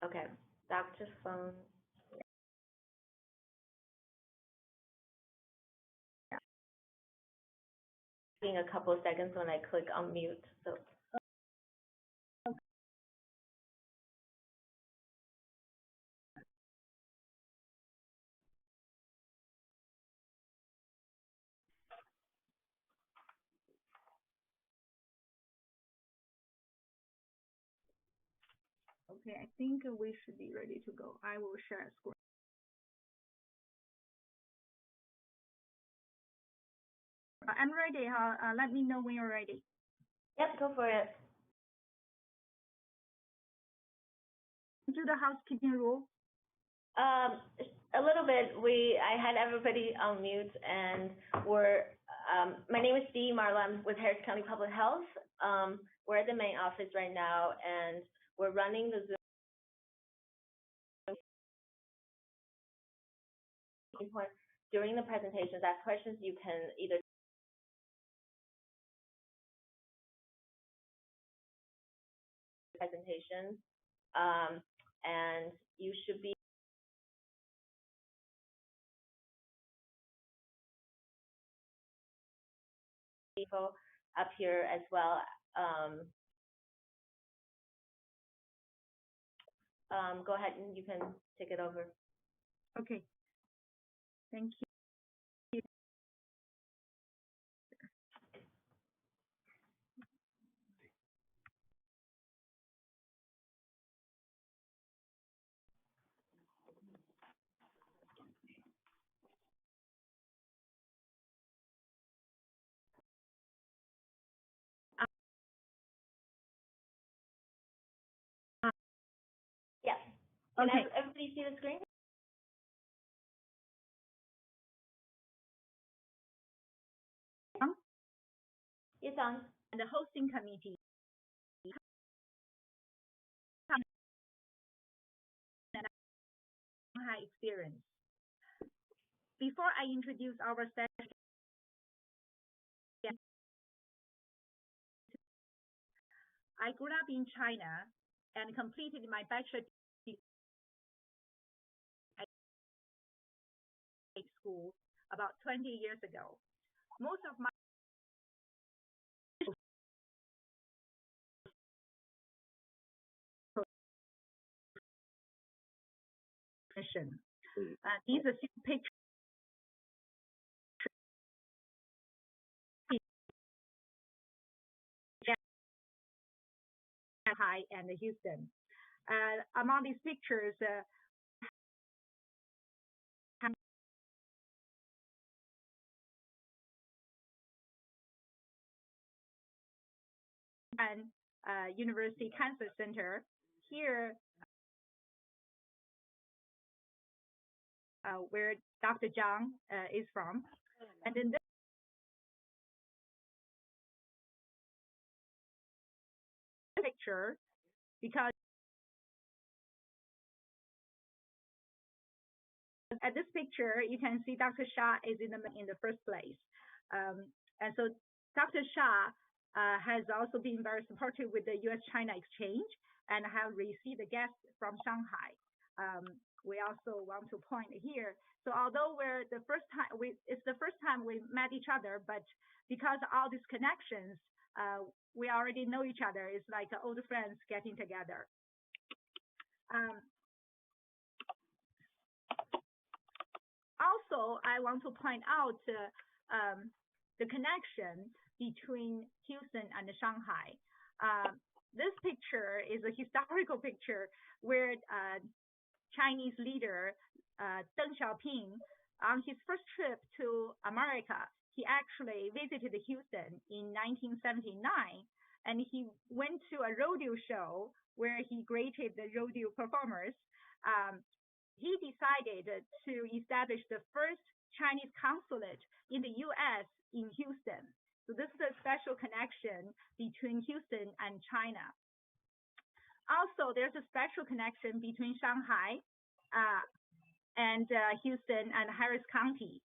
Okay, Dr. phone. A couple of seconds when I click on mute. So. Okay, I think we should be ready to go. I will share screen. I'm ready. Let me know when you're ready. Yep, go for it. Do the housekeeping rule. A little bit. I had everybody on mute, and my name is Dee Marla. I'm with Harris County Public Health. We're at the main office right now, and we're running the Zoom. During the presentations, ask questions. You can either presentation, and you should be up here as well. Go ahead and you can take it over. Okay. Thank you. Yeah. Can everybody see the screen? It's on. And the hosting committee. Shanghai experience. Before I introduce our session, I grew up in China and completed my bachelor's at school about 20 years ago. Most of my these are pictures Shanghai and Houston. Among these pictures, and University Cancer Center. Here, where Dr. Zhang is from. And then this picture, because at this picture, you can see Dr. Xia is in the first place. And so Dr. Xia has also been very supportive with the U.S.-China exchange and have received a guest from Shanghai. We also want to point here. So although it's the first time we met each other, but because of all these connections, we already know each other. It's like old friends getting together. Also, I want to point out the connection between Houston and Shanghai. This picture is a historical picture where Chinese leader Deng Xiaoping, on his first trip to America, he actually visited Houston in 1979, and he went to a rodeo show where he greeted the rodeo performers. He decided to establish the first Chinese consulate in the U.S. in Houston. So this is a special connection between Houston and China. Also, there's a special connection between Shanghai and Houston and Harris County.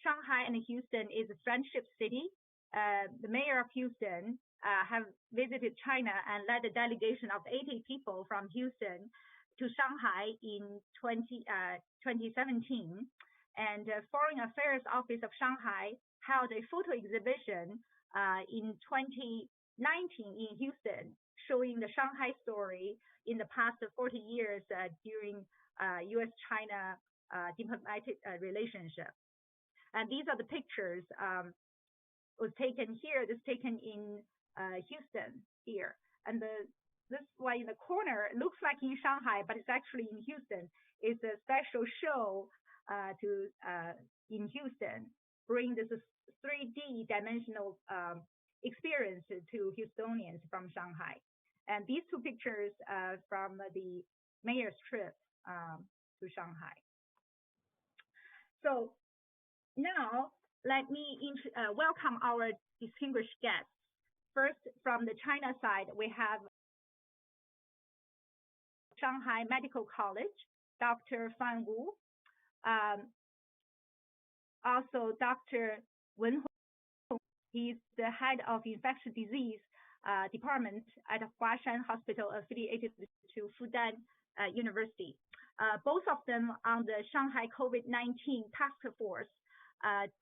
Shanghai and Houston is a friendship city. The mayor of Houston have visited China and led a delegation of 80 people from Houston to Shanghai in 2017, and Foreign Affairs Office of Shanghai held a photo exhibition in 2019 in Houston, showing the Shanghai story in the past 40 years during U.S.-China diplomatic relationship. And these are the pictures was taken here. This taken in Houston here, and this one in the corner looks like in Shanghai, but it's actually in Houston. It's a special show in Houston, bring this 3D dimensional experience to Houstonians from Shanghai. And these two pictures from the mayor's trip to Shanghai. So now let me welcome our distinguished guests. First, from the China side, we have Shanghai Medical College, Dr. Fan Wu. Also, Dr. Wen Hong, he's the head of infectious disease department at Huashan Hospital affiliated to Fudan University. Both of them on the Shanghai COVID-19 task force.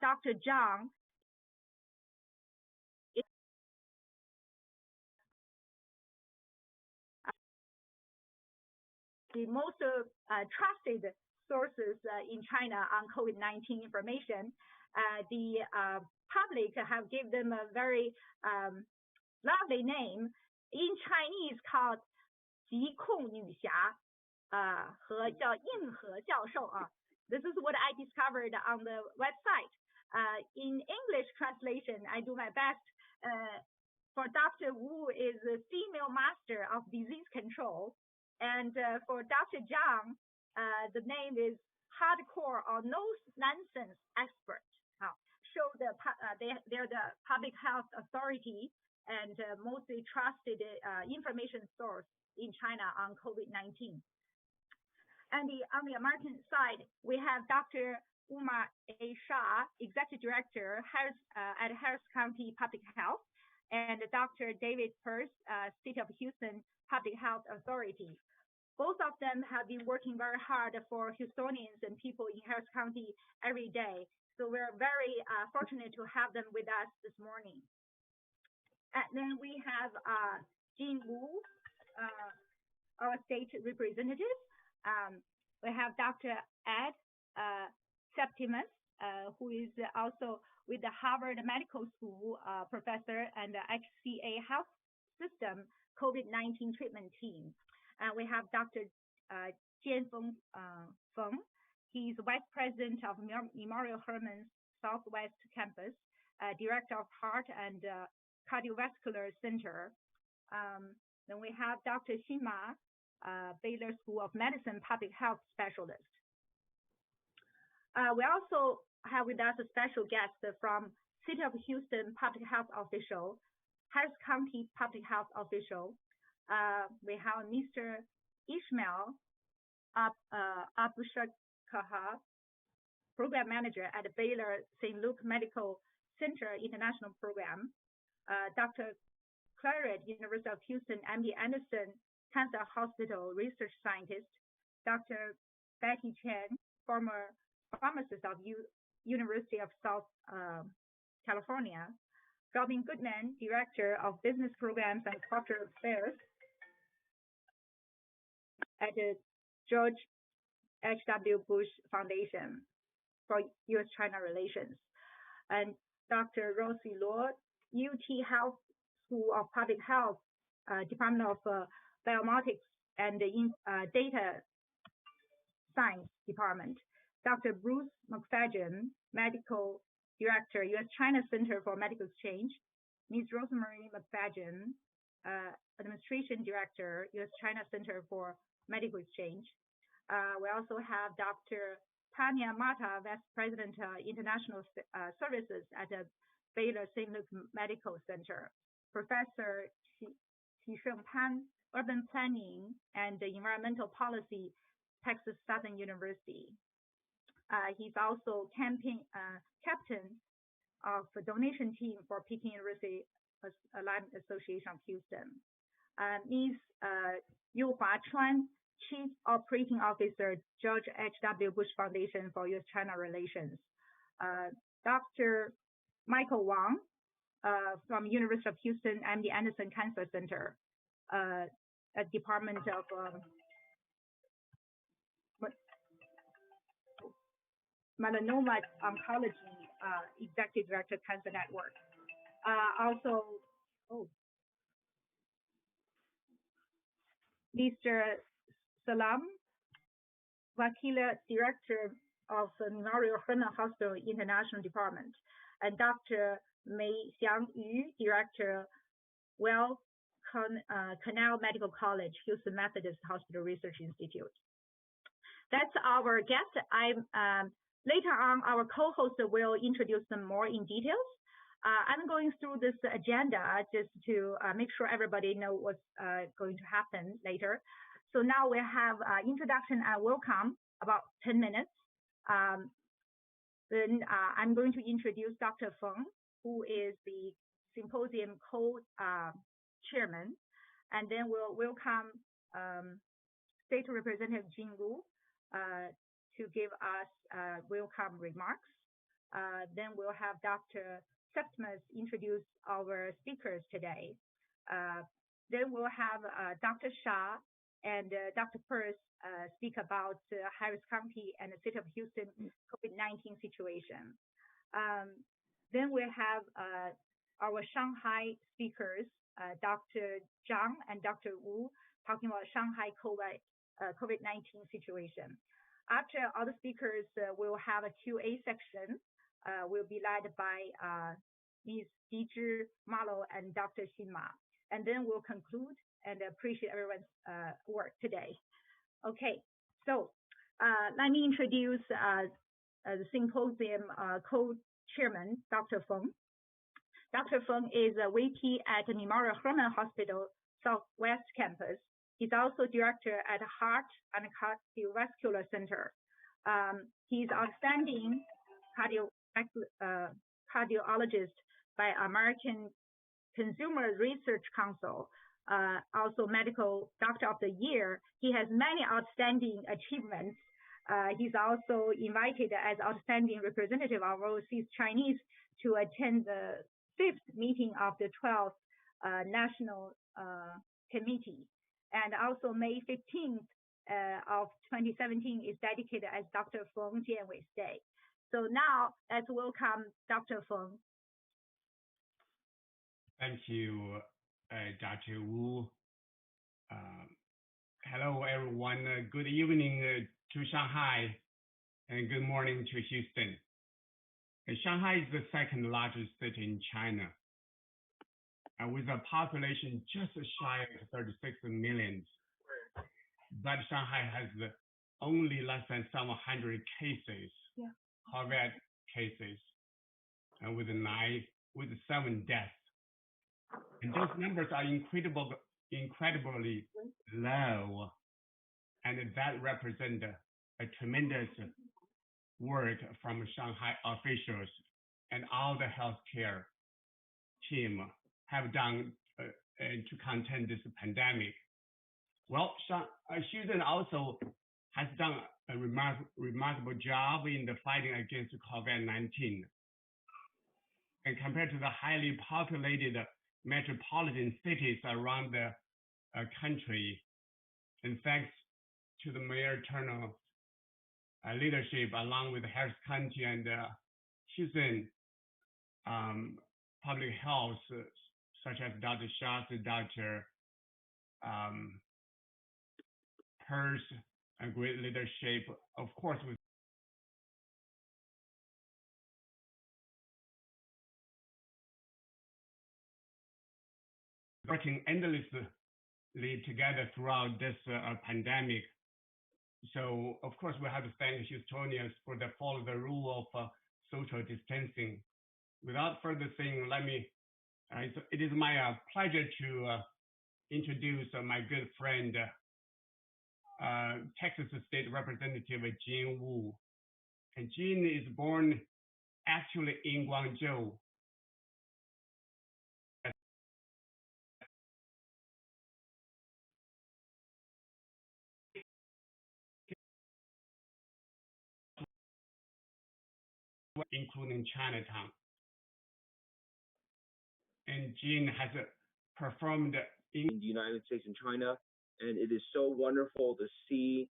Dr. Zhang is the most trusted sources in China on COVID-19 information. The public have given them a very lovely name. In Chinese called 疾控女侠和叫硬核教授 This is what I discovered on the website. In English translation, I do my best. For Dr. Wu is the female master of disease control. And for Dr. Zhang, the name is hardcore or no nonsense expert. They're the public health authority and mostly trusted information source in China on COVID-19. And on the American side, we have Dr. Uma A. Shah, Executive Director at Harris County Public Health, and Dr. David Pearce, City of Houston Public Health Authority. Both of them have been working very hard for Houstonians and people in Harris County every day. So we're very fortunate to have them with us this morning. And then we have Jean Wu, our state representative. We have Dr. Ed Septimus, who is also with the Harvard Medical School professor and the HCA Health System COVID-19 treatment team. And we have Dr. Jianfeng Feng. He's Vice President of Memorial Hermann Southwest Campus, Director of Heart and Cardiovascular Center. Then we have Dr. Xin Ma, Baylor School of Medicine Public Health Specialist. We also have with us a special guest from City of Houston Public Health Official, Harris County Public Health Official. We have Mr. Ishmael Abushakaha, Program Manager at Baylor St. Luke Medical Center International Program. Dr. Claret, University of Houston MD Anderson Cancer Hospital Research Scientist. Dr. Betty Chen, former pharmacist of University of South California. Robin Goodman, Director of Business Programs and Corporate Affairs at the George H.W. Bush Foundation for U.S.-China Relations. And Dr. Rosie Luo, UT Health School of Public Health, Department of Biometrics and Data Science Department. Dr. Bruce McFadden, Medical Director, U.S.-China Center for Medical Exchange. Ms. Rosemary McFadden, Administration Director, U.S.-China Center for Medical Exchange. We also have Dr. Tanya Mata, Vice President, International Services at the Baylor St. Luke Medical Center. Professor Xisheng Pan, Urban Planning and Environmental Policy, Texas Southern University. He's also captain of the donation team for Peking University Alumni Association of Houston. Ms. Yu Hua Chuan, Chief Operating Officer, George H.W. Bush Foundation for U.S.-China Relations. Dr. Michael Wang from University of Houston MD Anderson Cancer Center, Department of Melanoma Oncology, Executive Director, Cancer Network. Mr. Salam Vakila, Director of the Memorial Hermann Hospital International Department, and Dr. Mei Xiang Yu, Director, Canal Medical College, Houston Methodist Hospital Research Institute. That's our guest. Later on, our co-host will introduce them more in details. I'm going through this agenda just to make sure everybody knows what's going to happen later. So now we have introduction and welcome, about 10 minutes. Then I'm going to introduce Dr. Feng, who is the symposium co-chairman. And then we'll welcome State Representative Jing Wu to give us welcome remarks. Then we'll have Dr. Septimus introduce our speakers today. Then we'll have Dr. Shah and Dr. Peirce speak about Harris County and the city of Houston COVID-19 situation. Then we'll have our Shanghai speakers, Dr. Zhang and Dr. Wu, talking about Shanghai COVID-19 situation. After all the speakers, we'll have a Q&A section. Will be led by Ms. Dizhi Malo and Dr. Xin Ma. And then we'll conclude and appreciate everyone's work today. Okay, so let me introduce the symposium co-chairman, Dr. Feng. Dr. Feng is a VP at the Memorial Hermann Hospital Southwest Campus. He's also director at Heart and Cardiovascular Center. He's outstanding cardiologist by American Consumer Research Council, also Medical Doctor of the Year. He has many outstanding achievements. He's also invited as outstanding representative of overseas Chinese to attend the 5th meeting of the 12th National Committee. And also May 15th of 2017 is dedicated as Dr. Feng Jianwei's Day. So now let's welcome Dr. Feng. Thank you, Dr. Wu. Hello, everyone. Good evening to Shanghai and good morning to Houston. Shanghai is the second largest city in China, with a population just shy of 36 million. But Shanghai has only less than 700 cases, COVID cases, and with 7 deaths. And those numbers are incredibly low, and that represents a tremendous work from Shanghai officials and all the healthcare team have done to contain this pandemic. Well, Houston also has done a remarkable job in the fighting against COVID-19. And compared to the highly populated metropolitan cities around the country, and thanks to the Mayor Turner leadership, along with Harris County and Houston public health, such as Dr. Shah, Dr. Peirce, and great leadership, of course, with working endlessly together throughout this pandemic. So, of course, we have to thank Houstonians for following the rule of social distancing. Without further saying, it is my pleasure to introduce my good friend, Texas State Representative Jing Wu. And Jing is born actually in Guangzhou. including Chinatown. And Jean has performed in the United States and China, and it is so wonderful to see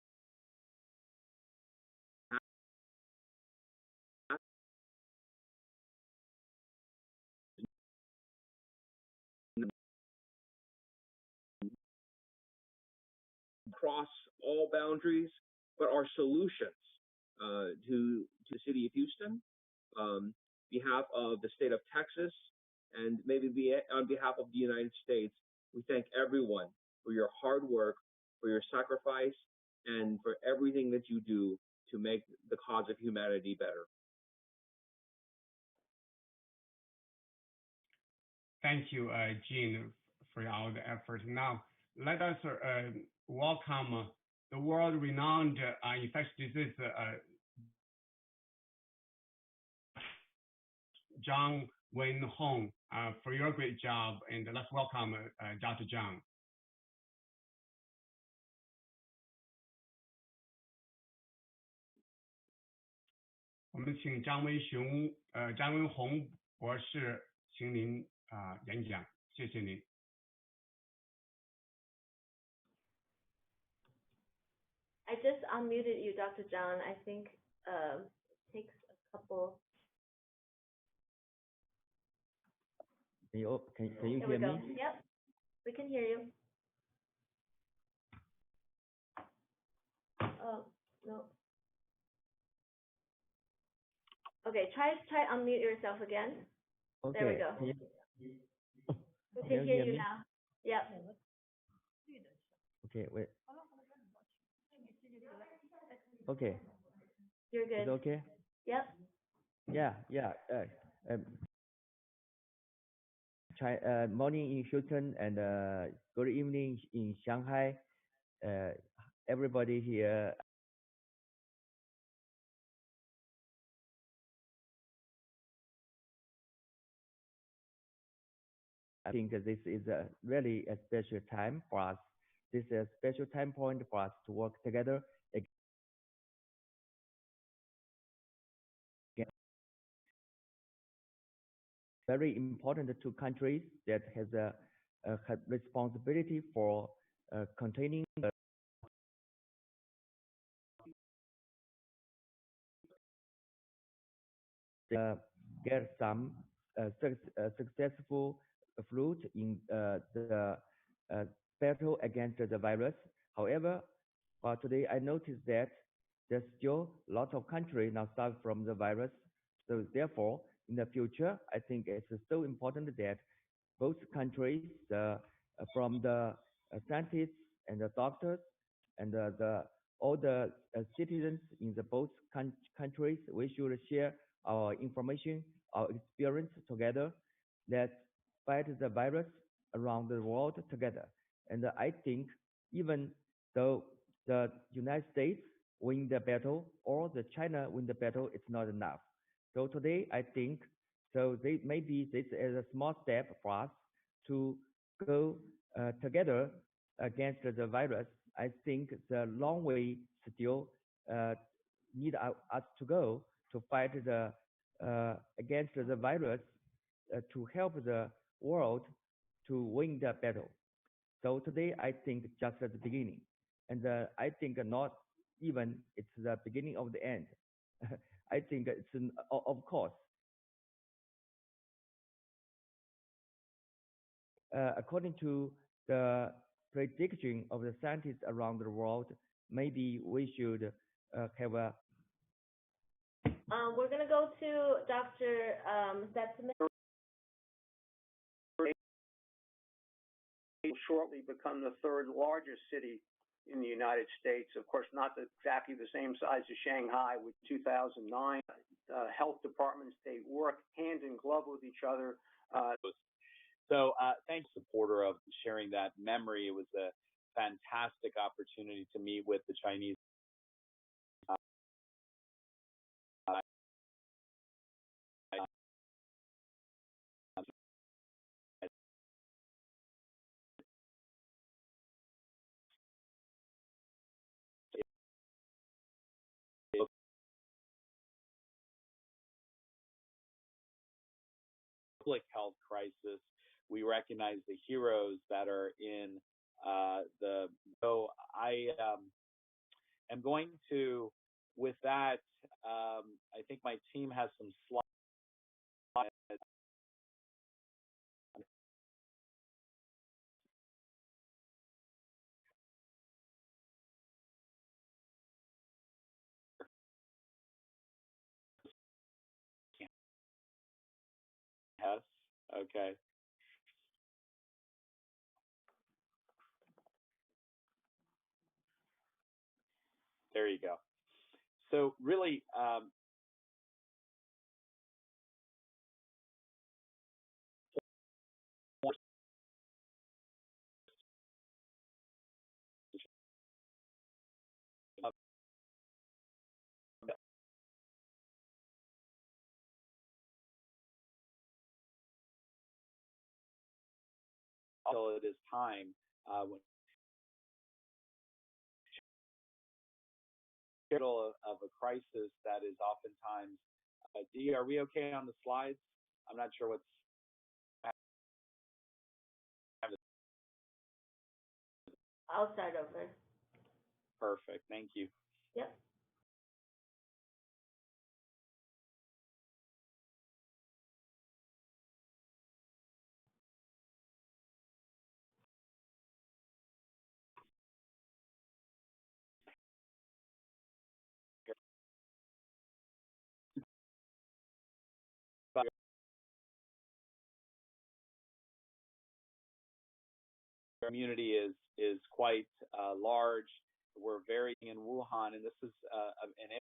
across all boundaries, but our solutions to the city of Houston, behalf of the state of Texas, and maybe on behalf of the United States, we thank everyone for your hard work, for your sacrifice, and for everything that you do to make the cause of humanity better. Thank you, Jean, for all the effort. Now, let us welcome the world-renowned infectious disease Zhang Wenhong for your great job, and let's welcome Dr. Zhang.我们请张文宏博士，请您演讲，谢谢您。I just unmuted you, Dr. Zhang. I think it takes a couple. Can you hear me? Yep, we can hear you. Oh, no. Okay, try unmute yourself again. Okay. There we go. We can hear you now. Yep. Okay, wait. Okay. You're good. It's okay? Yep. Yeah. Morning in Houston and good evening in Shanghai. Everybody here. I think this is really a special time for us. This is a special time point for us to work together. Very important to countries that has a responsibility for containing get some successful fruit in the battle against the virus. However, today I noticed that there's still a lot of countries now suffer from the virus. So therefore, in the future, I think it's so important that both countries, from the scientists and the doctors and all the citizens in the both countries, we should share our information, our experience together. Let's fight the virus around the world together. And I think even though the United States win the battle or the China win the battle, it's not enough. So today, I think, maybe this is a small step for us to go together against the virus. I think the long way still need us to go to fight against the virus to help the world to win the battle. So today, I think just at the beginning. And I think not even it's the beginning of the end. I think it's, of course, according to the prediction of the scientists around the world, maybe we should have a... We're going to go to Dr. Septimus. Will shortly become the third largest city in the United States. Of course, not exactly the same size as Shanghai with 2009. Health departments, they work hand in glove with each other. So thanks, supporter, of sharing that memory. It was a fantastic opportunity to meet with the Chinese public health crisis, we recognize the heroes that are in the. So I am going to, with that, I think my team has some slides. Yes. Okay. There you go. So really, until it is time, when middle of a crisis that is oftentimes. Dee, are we okay on the slides? I'm not sure what's. I'll start over. Perfect. Thank you. Yep. Community is quite large. We're very in Wuhan, and this is an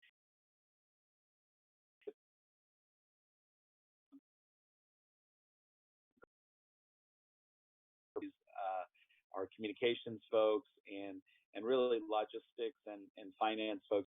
our communications folks and really logistics and finance folks.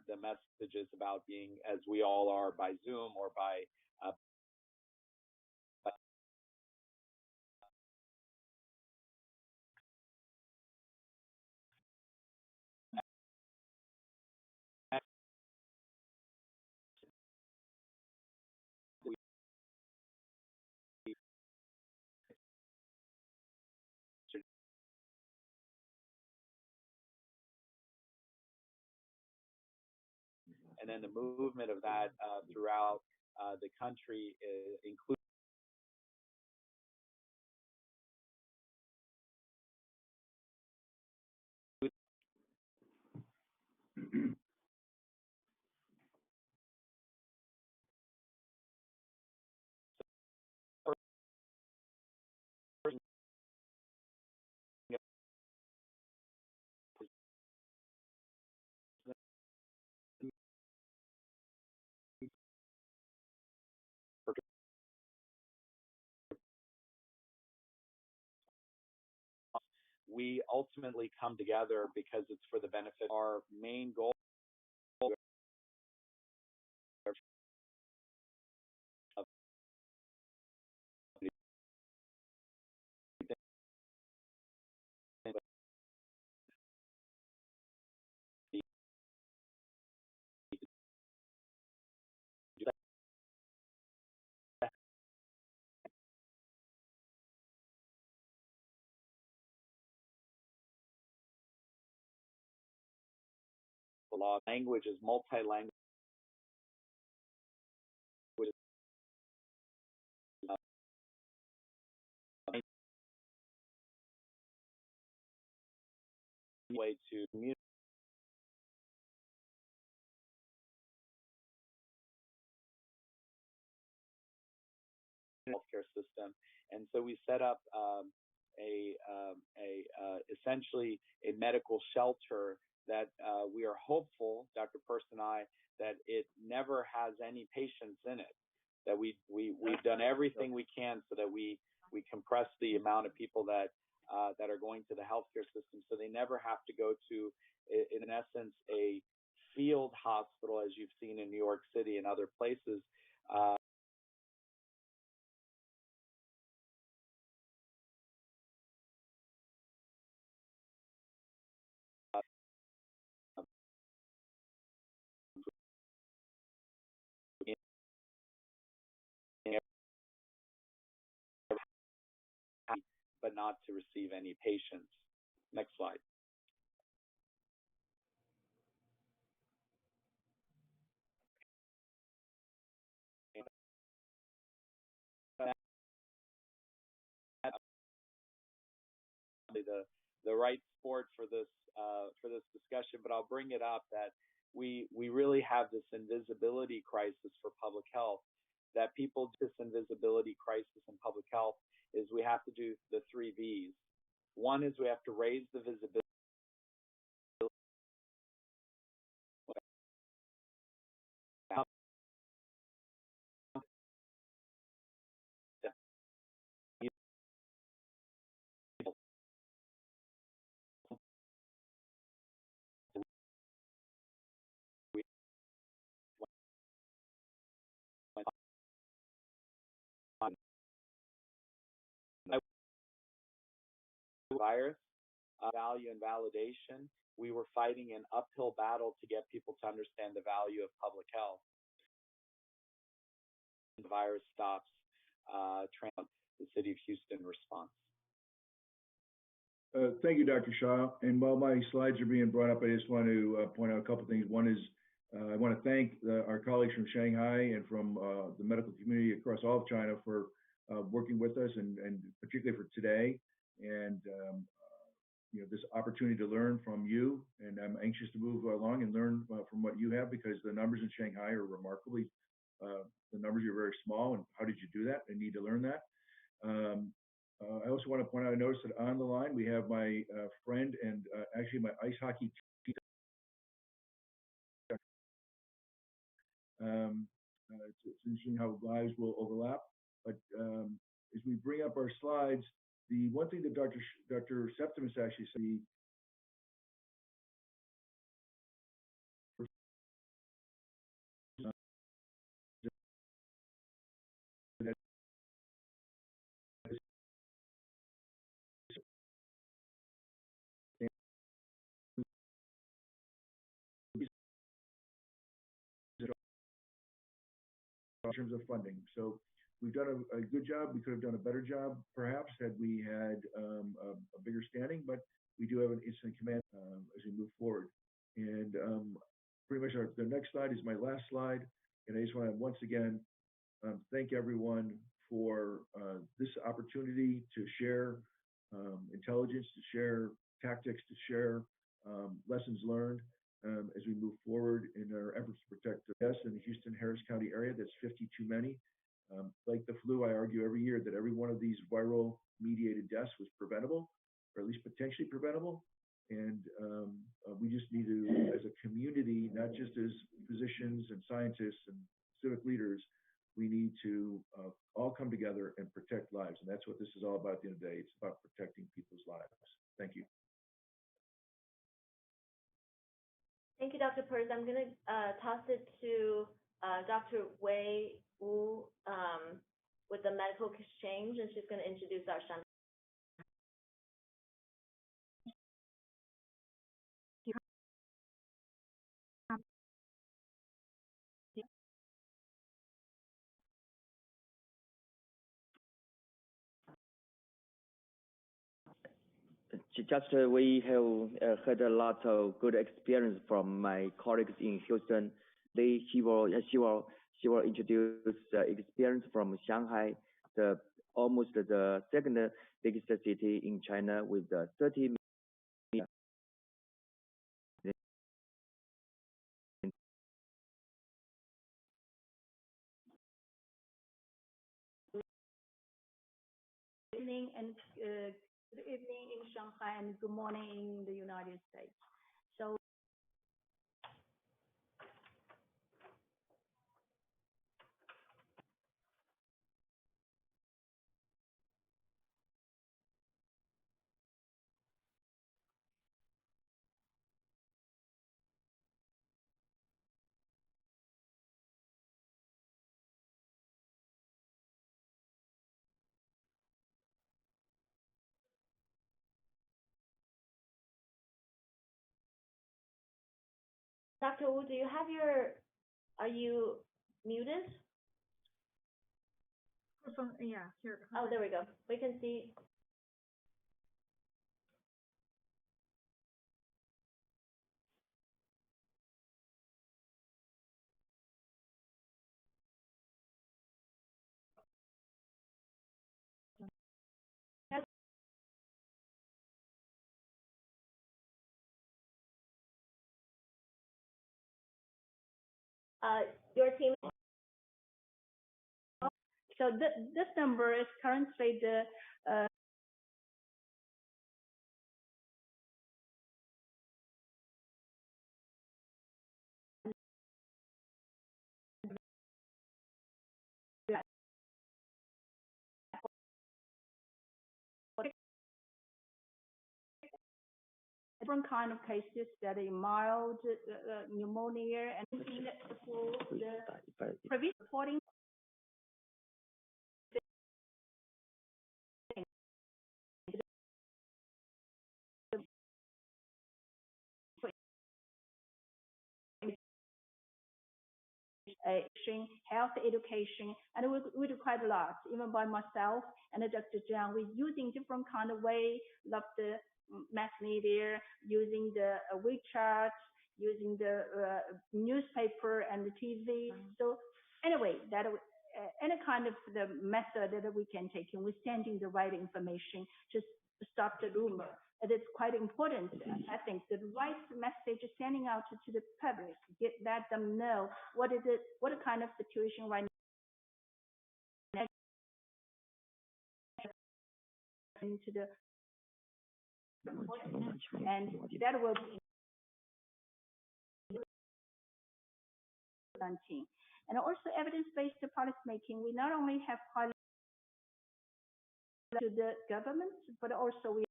The messages about being, as we all are, by Zoom or by and then the movement of that throughout the country includes. We ultimately come together because it's for the benefit. Our main goal of the law. Language is multi-language. Way to communicate healthcare system, and so we set up essentially a medical shelter that we are hopeful, Dr. Peirce and I, that it never has any patients in it. That we've done everything we can so that we compress the amount of people that are going to the healthcare system, so they never have to go to, in essence, a field hospital as you've seen in New York City and other places. but not to receive any patients. Next slide. The right sport for this discussion, but I'll bring it up that we really have this invisibility crisis for public health. That people this invisibility crisis in public health is we have to do the 3 V's. One is we have to raise the visibility. Virus, value and validation. We were fighting an uphill battle to get people to understand the value of public health. The virus stops, the city of Houston response. Thank you, Dr. Shah. And while my slides are being brought up, I just want to point out a couple of things. One is I want to thank our colleagues from Shanghai and from the medical community across all of China for working with us, and particularly for today. And this opportunity to learn from you, and I'm anxious to move along and learn from what you have, because the numbers in Shanghai are remarkably, the numbers are very small, and how did you do that? I need to learn that. I also want to point out, I noticed that on the line we have my friend and actually my ice hockey team. It's interesting how lives will overlap, but as we bring up our slides, the one thing that Dr. Septimus actually said, in terms of funding. So we've done a good job. We could have done a better job, perhaps, had we had a bigger standing, but we do have an incident command as we move forward. And pretty much the next slide is my last slide. And I just want to once again thank everyone for this opportunity to share intelligence, to share tactics, to share lessons learned as we move forward in our efforts to protect the deaths in the Houston-Harris County area. That's 50 too many. Like the flu, I argue every year that every one of these viral-mediated deaths was preventable, or at least potentially preventable. And we just need to, as a community, not just as physicians and scientists and civic leaders, we need to all come together and protect lives. And that's what this is all about at the end of the day. It's about protecting people's lives. Thank you. Thank you, Dr. Perez. I'm going to toss it to Dr. Wei Wu with the Medical Exchange, and she's going to introduce our Shanghai. Just we have had a lot of good experience from my colleagues in Houston. She will introduce experience from Shanghai, almost the second biggest city in China with 30 million. Good evening and good evening in Shanghai and good morning in the United States. So Dr. Wu, are you muted? yeah, here. Oh, there we go. We can see. Your team. So this number is currently the different kind of cases that are mild pneumonia and for the previous reporting. Health education, and we do quite a lot, even by myself and Dr. Zhang. We're using different kind of way, like the mass media, using the WeChat, using the newspaper and the TV. So anyway, that any kind of the method that we can take, and we're sending the right information to stop the rumor. It is quite important. I think the right message sending out to the public, let them know what kind of situation right now into the and that will be 19. And also evidence-based policy making. We not only have to the government, but also we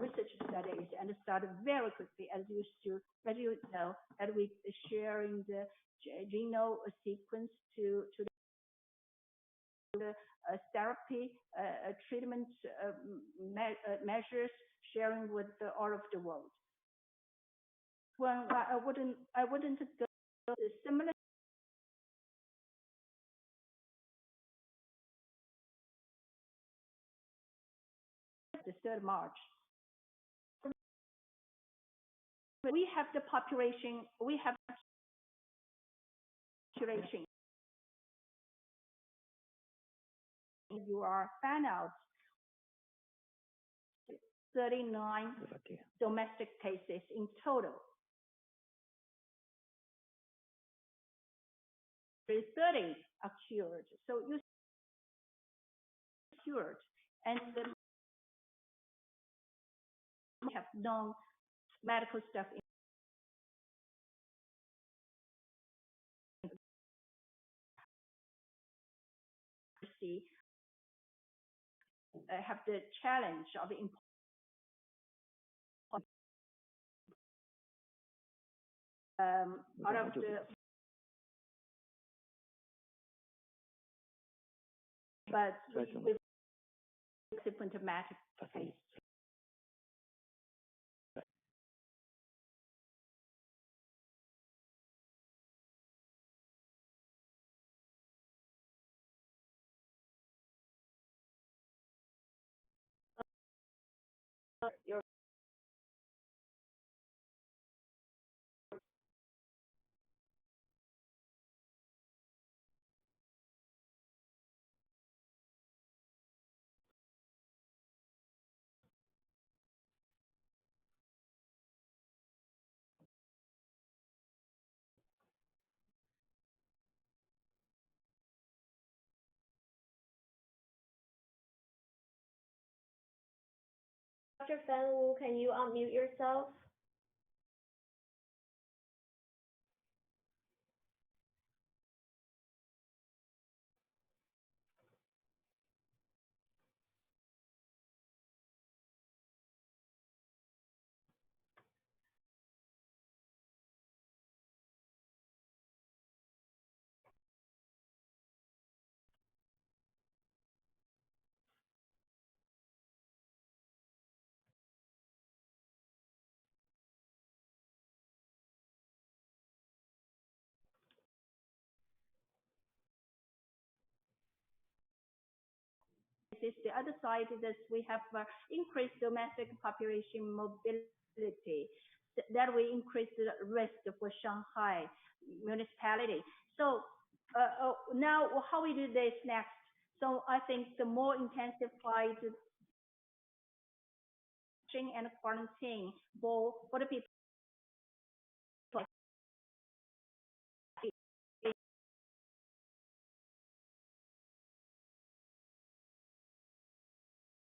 research studies and started very quickly, as you know, that we sharing the genome sequence to the therapy treatment measures, sharing with all of the world. Well, I wouldn't go similar. The 3rd March. We have the population. We have population. You are found out 39 domestic cases in total. There is 30 are cured. So you cured, and we have known medical stuff in have the challenge of out of the but with symptomatic case. Your Dr. Fan Wu, can you unmute yourself? The other side is that we have increased domestic population mobility. That will increase the risk for Shanghai municipality. So now how we do this next? So I think the more intensified and quarantine for the people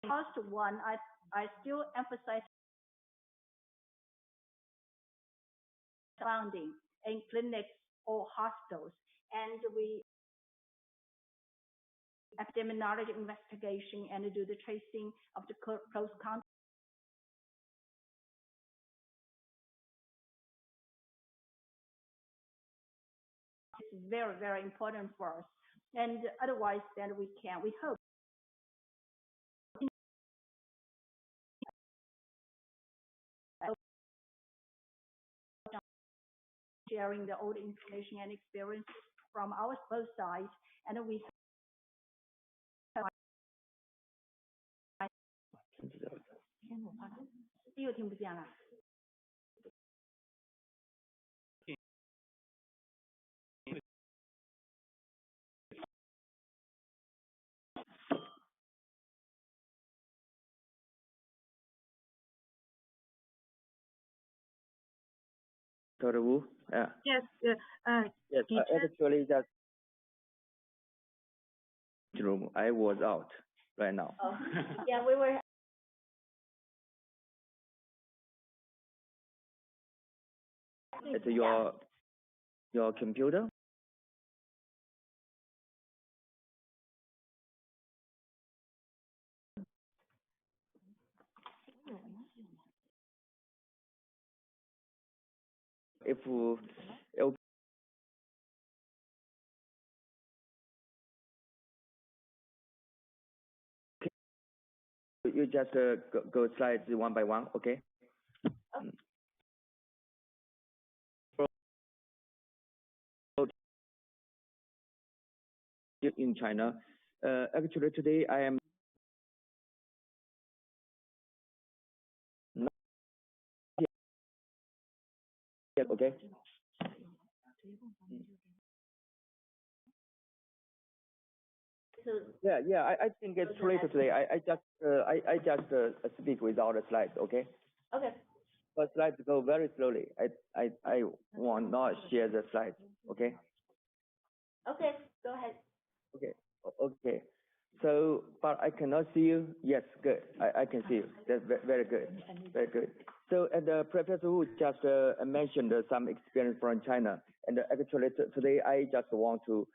First one, I still emphasize founding in clinics or hospitals, and we epidemiology investigation and do the tracing of the close contact. It's very, very important for us. And otherwise, then we hope. Sharing the old information and experiences from our both sides, and we又听不见了。Dr. Wu? Yeah. Yes. Yes. Actually, that room I was out right now. Oh, yeah, we were. It's your computer? If you just go slides one by one, okay? Okay. In China, actually today I am not yet, okay? Yeah. I think it's too late today. I just speak without the slides, okay? Okay. But slides go very slowly. I will not share the slides, okay? Okay, go ahead. Okay. So, but I cannot see you. Yes, good. I can see you. That's very good. Very good. So, and Professor Wu just mentioned some experience from China. And actually, today I just want to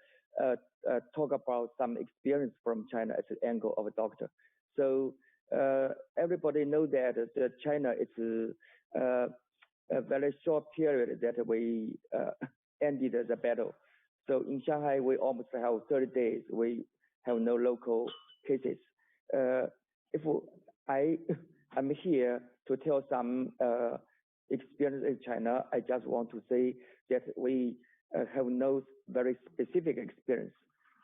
talk about some experience from China as an angle of a doctor. So, everybody knows that China is a very short period that we ended the battle. So in Shanghai, we almost have 30 days. We have no local cases. If I'm here to tell some experience in China, I just want to say that we have no very specific experience.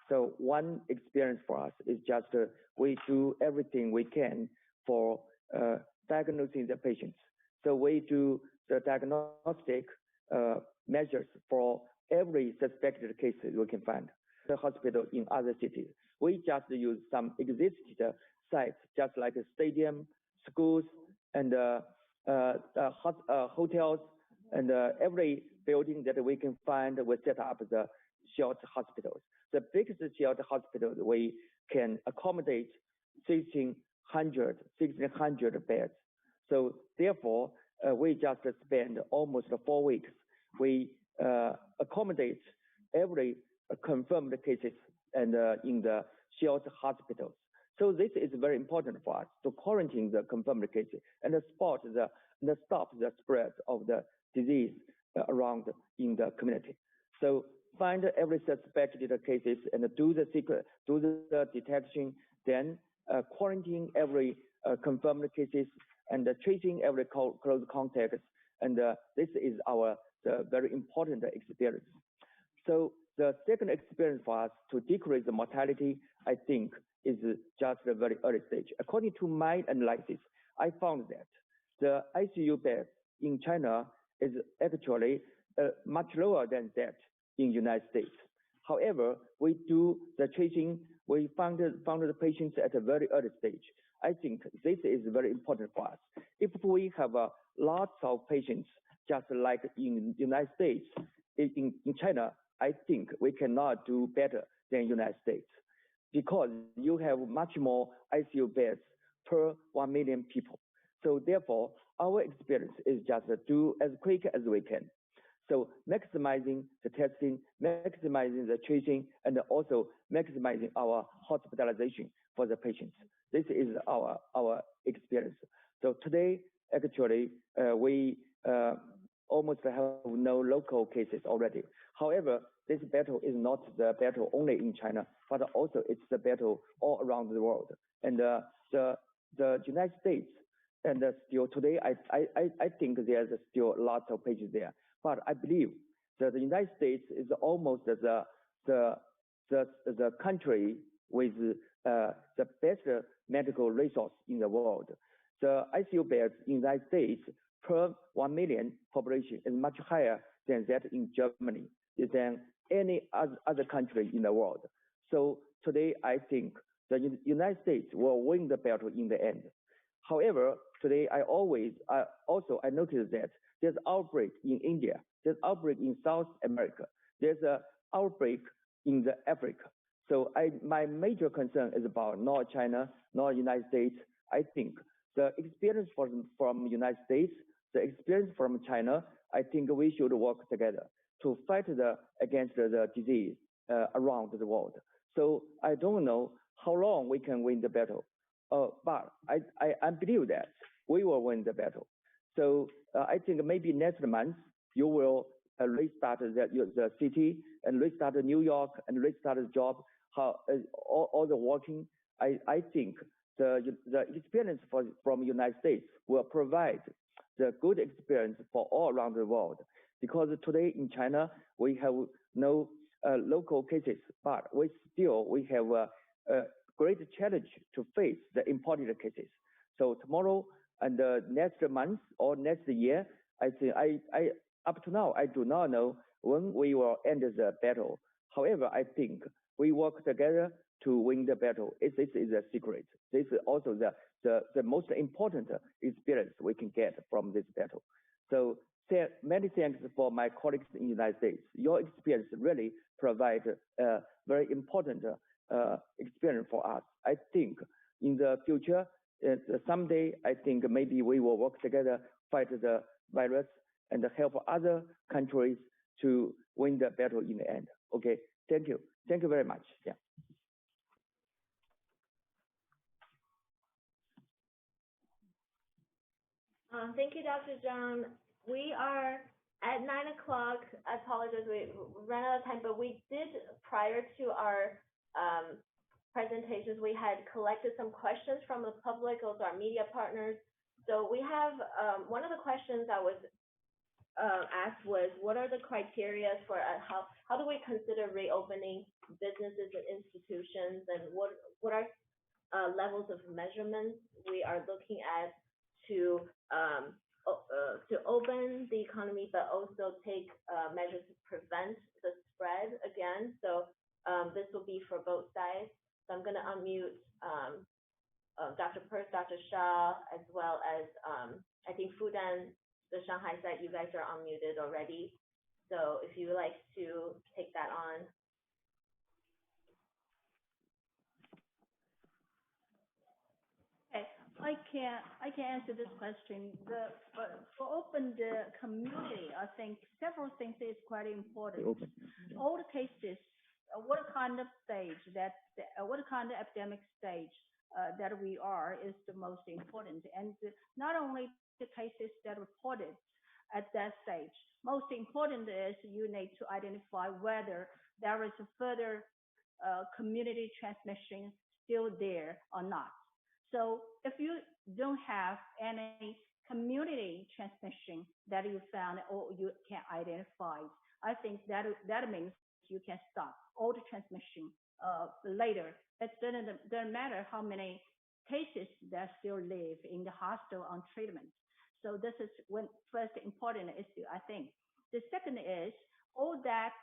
So one experience for us is just we do everything we can for diagnosing the patients. So we do the diagnostic measures for every suspected case we can find. The hospital in other cities, we just use some existing sites, just like a stadium, schools, and hotels, and every building that we can find, we set up the shared hospitals. The biggest shared hospital we can accommodate 1,600 beds. So therefore, we just spend almost 4 weeks. We accommodate every confirmed cases and in the shared hospitals. So this is very important for us to quarantine the confirmed cases and stop the spread of the disease around in the community. So find every suspected cases and do the detection, then quarantine every confirmed cases and tracing every close contacts. And this is our very important experience. So the second experience for us to decrease the mortality, I think, is just a very early stage. According to my analysis, I found that the ICU beds in China is actually much lower than that in United States. However, we do the tracing, we found the patients at a very early stage. I think this is very important for us. If we have lots of patients, just like in United States, in China, I think we cannot do better than United States because you have much more ICU beds per 1 million people. So therefore, our experience is just to do as quick as we can. So maximizing the testing, maximizing the tracing, and also maximizing our hospitalization for the patients. This is our experience. So today, actually, we almost have no local cases already. However, this battle is not the battle only in China, but also it's the battle all around the world. And the United States, and still today, I think there's still lots of patients there. But I believe that the United States is almost the country with the best medical resource in the world. The ICU beds in the United States per 1 million population is much higher than that in Germany, than any other country in the world. So today, I think the United States will win the battle in the end. However, today I noticed that there's outbreak in India, there's outbreak in South America, there's an outbreak in Africa. So my major concern is about not China, not United States. I think the experience from United States, the experience from China, I think we should work together to fight against the disease around the world. So I don't know how long we can win the battle, but I believe that we will win the battle. So I think maybe next month you will restart the city and restart New York and restart the job, all the working. I think the experience from United States will provide the good experience for all around the world. Because today in China, we have no local cases, but we have a great challenge to face the imported cases. So tomorrow and next month or next year, I think up to now, I do not know when we will end the battle. However, I think we work together to win the battle. This is a secret. This is also the most important experience we can get from this battle. So many thanks for my colleagues in the United States. Your experience really provides a very important experience for us. I think in the future, someday, I think maybe we will work together, fight the virus, and help other countries to win the battle in the end. Okay, thank you. Thank you very much. Yeah. Thank you, Dr. Zhang. We are at 9 o'clock. I apologize, we ran out of time, but we did, prior to our presentations, we had collected some questions from the public, also our media partners. So we have, one of the questions I was asked was, what are the criteria for how do we consider reopening businesses and institutions, and what are levels of measurements we are looking at to open the economy, but also take measures to prevent the spread again. So this will be for both sides. So I'm going to unmute Dr. Perth, Dr. Shah, as well as I think Fudan, the Shanghai side, you guys are unmuted already. So if you would like to take that on. I can answer this question. For open the community, I think several things is quite important. All the cases, what kind of stage what kind of epidemic stage that we are is the most important. And not only the cases that are reported at that stage, most important is you need to identify whether there is a further community transmission still there or not. So if you don't have any community transmission that you found or you can identify, I think that means you can stop all the transmission later. It doesn't matter how many cases that still live in the hospital on treatment. So this is one first important issue, I think. The second is all that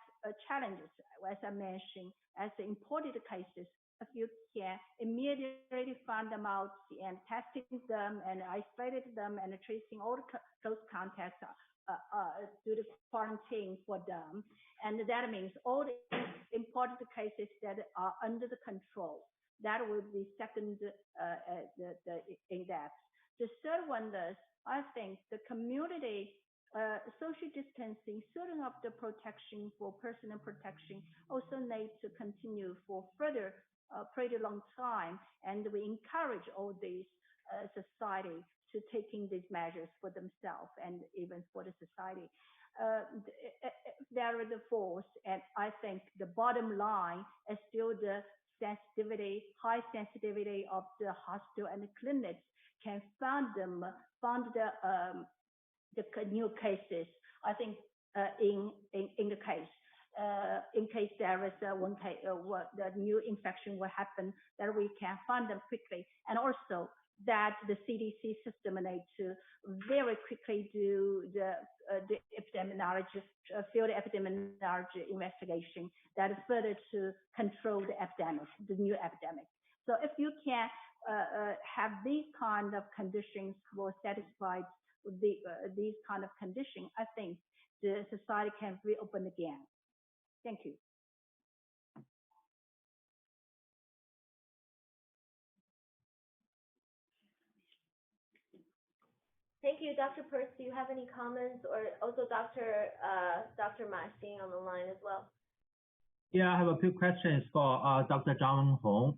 challenges, as I mentioned, as the imported cases. If you can immediately find them out and testing them and isolating them and tracing all the close contacts, do the quarantine for them, and that means all the imported cases that are under the control, That would be second the index. The third one is, I think the community social distancing, setting up the protection for personal protection also needs to continue for further pretty long time, and we encourage all these society to taking these measures for themselves and even for the society. There are the force, and I think the bottom line is still the sensitivity, high sensitivity of the hospital and the clinics can fund the new cases. I think in the case. In case there is one case, the new infection will happen, that we can find them quickly, and also that the CDC system needs to very quickly do the epidemiology, field epidemiology investigation that is further to control the epidemic, the new epidemic. So if you can have these kind of conditions more satisfied with these kind of conditions, I think the society can reopen again. Thank you. Thank you, Dr. Pearce. Do you have any comments, or also Dr. Ma Xing on the line as well? Yeah, I have a few questions for Dr. Zhang Hong.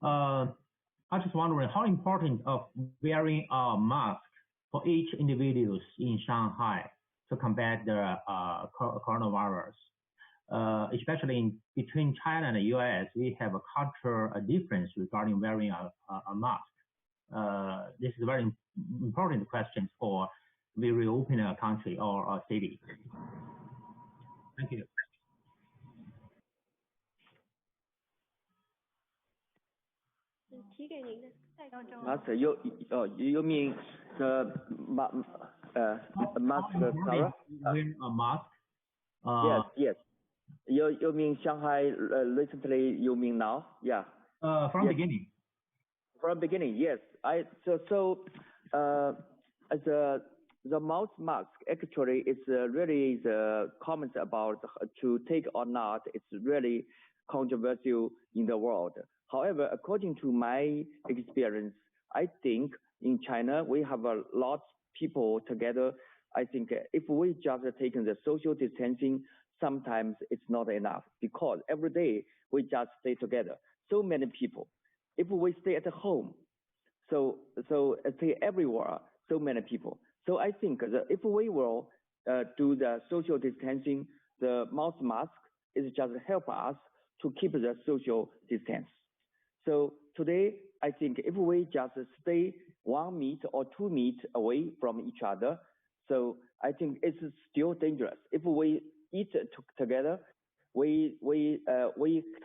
I'm just wondering how important of wearing a mask for each individual in Shanghai to combat the coronavirus. Especially between China and the U.S., we have a cultural difference regarding wearing a mask. This is a very important question for we reopen a country or a city. Thank you. Mask, you mean the mask, Sarah? Wearing a mask? Yes. You mean Shanghai recently? You mean now? Yeah. From beginning. From beginning, yes. The mouth mask actually is really the comments about to take or not. It's really controversial in the world. However, according to my experience, I think in China we have a lot of people together. I think if we just taking the social distancing, sometimes it's not enough because every day we just stay together. So many people. If we stay at home, so stay everywhere, so many people. So I think that if we will do the social distancing, the mouth mask is just help us to keep the social distance. So today, I think if we just stay 1 meter or 2 meters away from each other, so I think it's still dangerous. If we eat together, we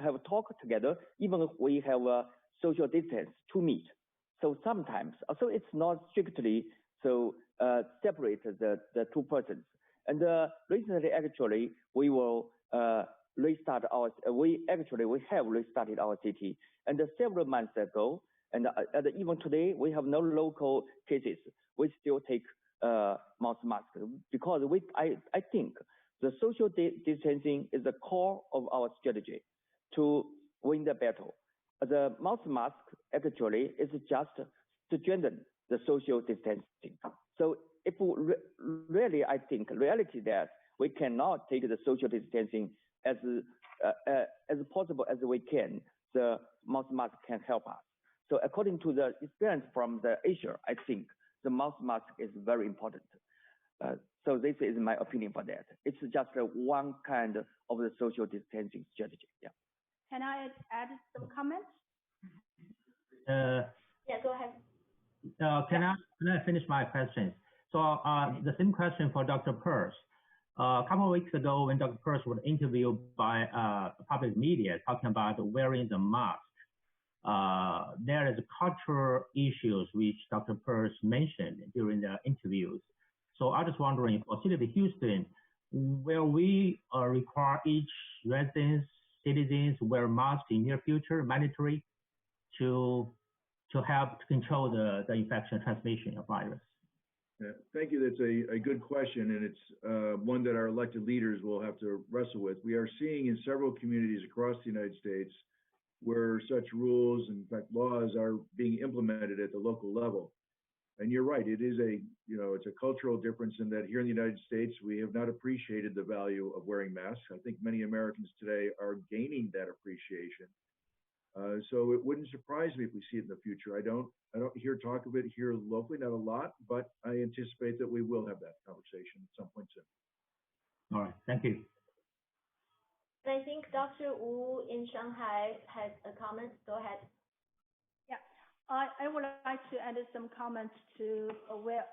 have a talk together, even if we have a social distance 2 meters. So sometimes, so it's not strictly so separate the two persons. And recently, actually, we will restart our. We have restarted our city. And several months ago, and even today, we have no local cases. We still take mouth mask because I think the social distancing is the core of our strategy to win the battle. The mouth mask actually is just to strengthen the social distancing. So if really, I think reality that we cannot take the social distancing as possible as we can, the mouth mask can help us. So according to the experience from the Asia, I think the mouth mask is very important. So this is my opinion for that. It's just one kind of the social distancing strategy. Yeah. Can I add some comments? Yeah, go ahead. Can I finish my questions? So the same question for Dr. Pearce. A couple of weeks ago, when Dr. Pearce was interviewed by public media talking about wearing the mask, there is cultural issues which Dr. Pearce mentioned during the interviews. So I'm just wondering, for City of Houston, will we require each citizens wear masks in near future, mandatory, to help to control the infection transmission of virus? Yeah, thank you. That's a good question, and it's one that our elected leaders will have to wrestle with. We are seeing in several communities across the United States where such rules and in fact laws are being implemented at the local level. And you're right, it is it's a cultural difference in that here in the United States, we have not appreciated the value of wearing masks. I think many Americans today are gaining that appreciation. So it wouldn't surprise me if we see it in the future. I don't hear talk of it here locally, not a lot, but I anticipate that we will have that conversation at some point soon. All right, thank you. And I think Dr. Wu in Shanghai has a comment. Go ahead. Yeah, I would like to add some comments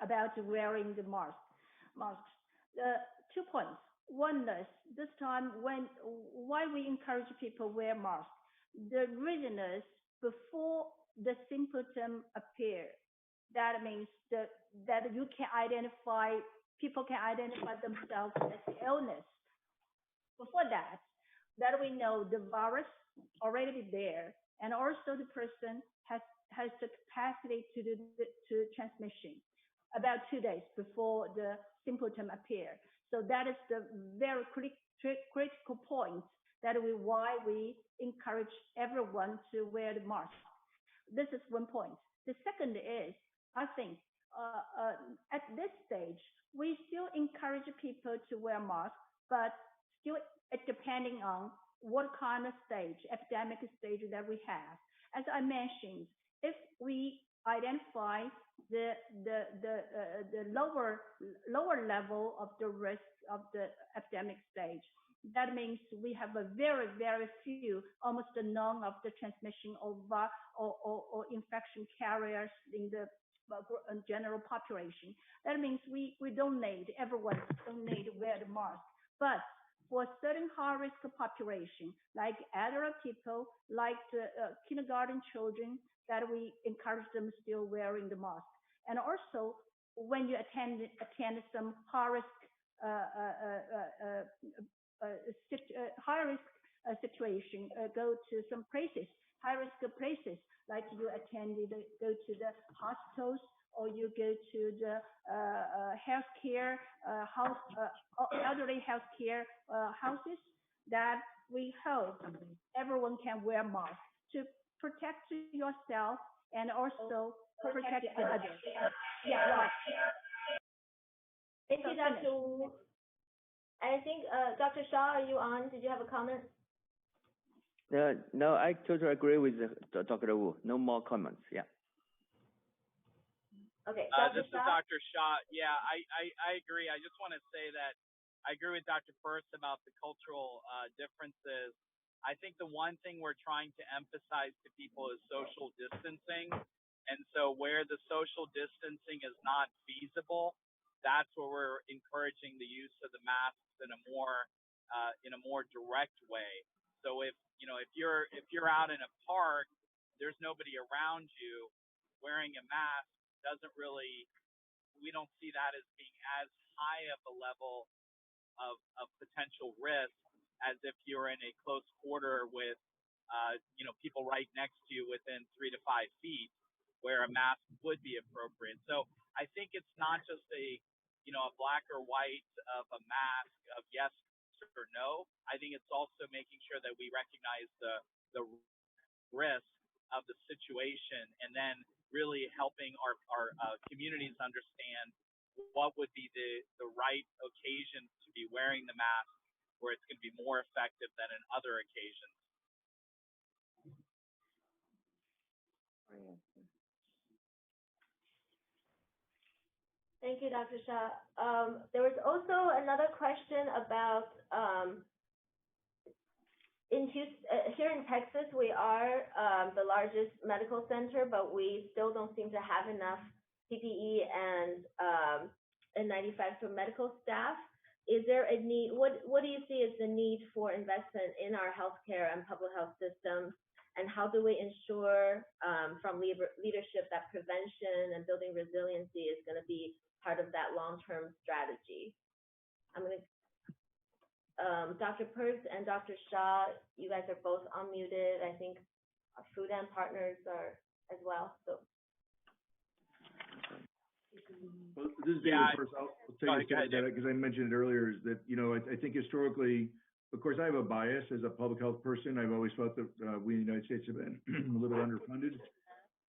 about wearing the masks. 2 points. One is this time why we encourage people wear masks. The reason is before the symptom appear. That means that people can identify themselves as illness. Before that we know the virus already there, and also the person has the capacity to transmission about 2 days before the symptom appear. So that is the very critical point why we encourage everyone to wear the mask. This is one point. The second is, I think, at this stage, we still encourage people to wear masks, but still depending on what kind of epidemic stage that we have. As I mentioned, if we identify the lower level of the risk of the epidemic stage, that means we have a very, very few, almost none of the transmission or infection carriers in the general population. That means everyone don't need to wear the mask. But for certain high-risk population, like elderly people, like the kindergarten children, that we encourage them still wearing the mask. And also, when you attend some high-risk high-risk situation, go to some places, high-risk places, like you go to the hospitals, or you go to the healthcare elderly healthcare houses, that we hope everyone can wear masks to protect yourself and also protect the others. Yeah, right. Thank you, Dr. Wu. I think, Dr. Shaw, are you on? Did you have a comment? No, I totally agree with Dr. Wu. No more comments. Yeah. Okay. This is Dr. Shaw. Yeah, I agree. I just want to say that I agree with Dr. First about the cultural differences. I think the one thing we're trying to emphasize to people is social distancing. And so where the social distancing is not feasible, that's where we're encouraging the use of the masks in a more direct way. So if you're out in a park, there's nobody around you, wearing a mask we don't see that as being as high of a level of potential risk as if you're in a close quarter with people right next to you within 3 to 5 feet, where a mask would be appropriate. So I think it's not just a black or white of a mask of yes or no. I think it's also making sure that we recognize the risk of the situation, and then really helping our communities understand what would be the right occasion to be wearing the mask, where it's going to be more effective than in other occasions. Thank you, Dr. Shah. There was also another question about here in Texas, we are the largest medical center, but we still don't seem to have enough PPE and N95 for medical staff. Is there a need? What do you see as the need for investment in our healthcare and public health systems? And how do we ensure from leadership that prevention and building resiliency is going to be part of that long-term strategy? I'm going to Dr. Perks and Dr. Shah, you guys are both unmuted. I think our food and partners are as well. So. Well, this is David Perks. I'll take a stab at that because I mentioned it earlier. Is that I think historically Of course, I have a bias as a public health person. I've always felt that we in the United States have been a little bit underfunded,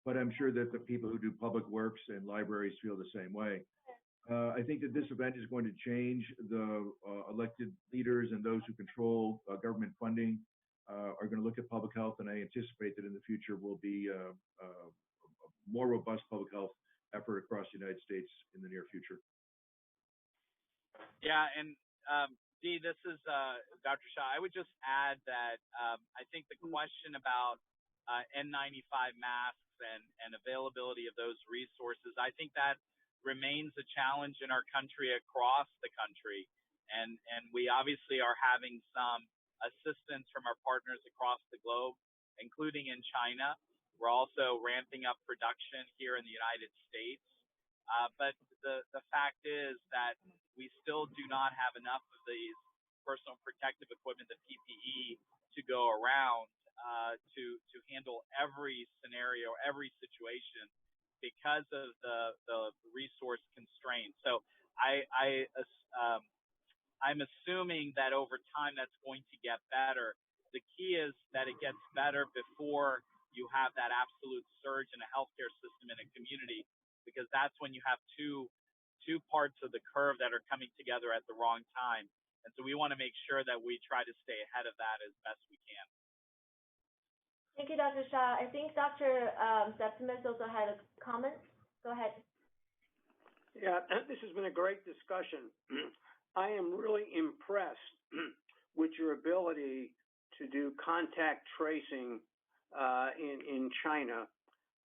but I'm sure that the people who do public works and libraries feel the same way. I think that this event is going to change the elected leaders and those who control government funding are going to look at public health, and I anticipate that in the future will be a more robust public health effort across the United States in the near future. Yeah, and Dee, this is Dr. Shah. I would just add that I think the question about N95 masks and availability of those resources, I think that remains a challenge in our country across the country. And we obviously are having some assistance from our partners across the globe, including in China. We're also ramping up production here in the United States. But the fact is that we still do not have enough of these personal protective equipment, the PPE, to go around to handle every scenario, every situation because of the resource constraints. So I'm assuming that over time that's going to get better. The key is that it gets better before you have that absolute surge in a healthcare system in a community, because that's when you have two parts of the curve that are coming together at the wrong time. And so we want to make sure that we try to stay ahead of that as best we can. Thank you, Dr. Shah. I think Dr. Septimus also had a comment. Go ahead. Yeah, this has been a great discussion. I am really impressed with your ability to do contact tracing in China.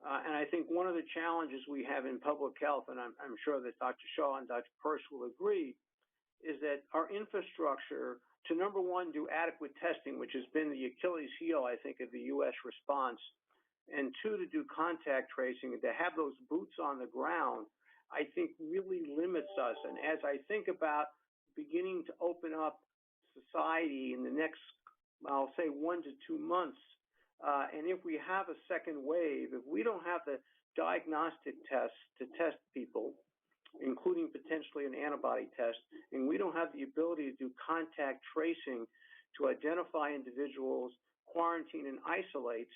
And I think one of the challenges we have in public health, and I'm sure that Dr. Shaw and Dr. Peirce will agree, is that our infrastructure to, number one, do adequate testing, which has been the Achilles heel, I think, of the U.S. response, and two, to do contact tracing, and to have those boots on the ground, I think really limits us. And as I think about beginning to open up society in the next, I'll say, 1 to 2 months, and if we have a second wave, if we don't have the diagnostic tests to test people, including potentially an antibody test, and we don't have the ability to do contact tracing to identify individuals, quarantine and isolate,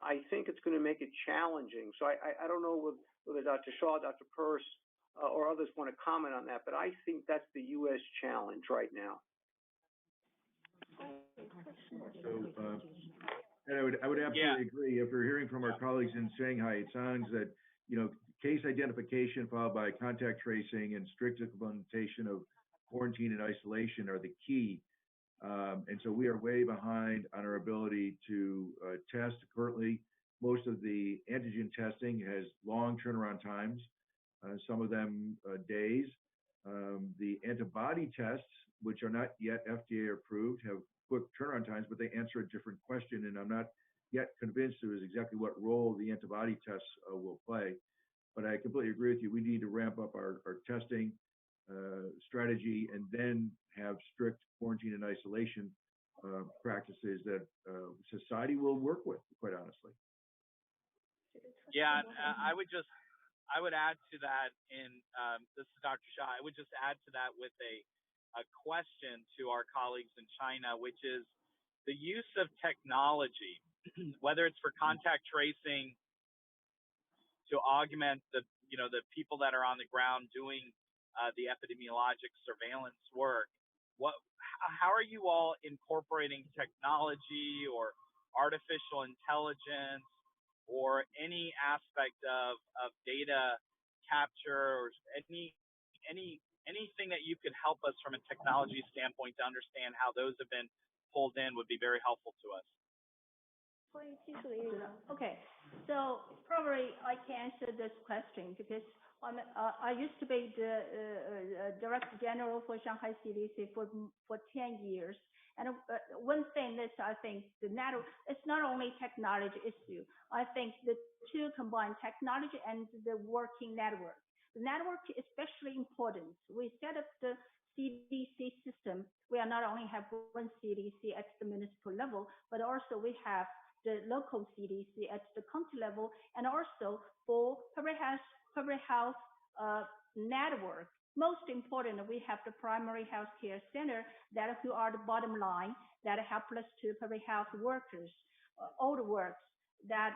I think it's going to make it challenging. So I don't know whether Dr. Shaw, Dr. Peirce, or others want to comment on that, but I think that's the U.S. challenge right now. So, and I would absolutely agree. If we're hearing from our colleagues in Shanghai, it sounds that, case identification followed by contact tracing and strict implementation of quarantine and isolation are the key. And so we are way behind on our ability to test. Currently, most of the antigen testing has long turnaround times, some of them days. The antibody tests, which are not yet FDA approved, have quick turnaround times, but they answer a different question, and I'm not yet convinced as exactly what role the antibody tests will play. But I completely agree with you. We need to ramp up our testing strategy and then have strict quarantine and isolation practices that society will work with, quite honestly. Yeah, I would add to that this is Dr. Shah. I would just add to that with a question to our colleagues in China, which is the use of technology, whether it's for contact tracing to augment the people that are on the ground doing the epidemiologic surveillance work. How are you all incorporating technology or artificial intelligence or any aspect of data capture or anything that you could help us from a technology standpoint to understand how those have been pulled in would be very helpful to us. Okay, so probably I can answer this question because I used to be the Director General for Shanghai CDC for 10 years. And one thing is, I think it's not only technology issue. I think the two combine technology and the working network. The network is especially important. We set up the CDC system. We are not only have one CDC at the municipal level, but also we have the local CDC at the county level, and also for public health network. most important, we have the primary health care center that who are the bottom line that help us to public health workers, all the works that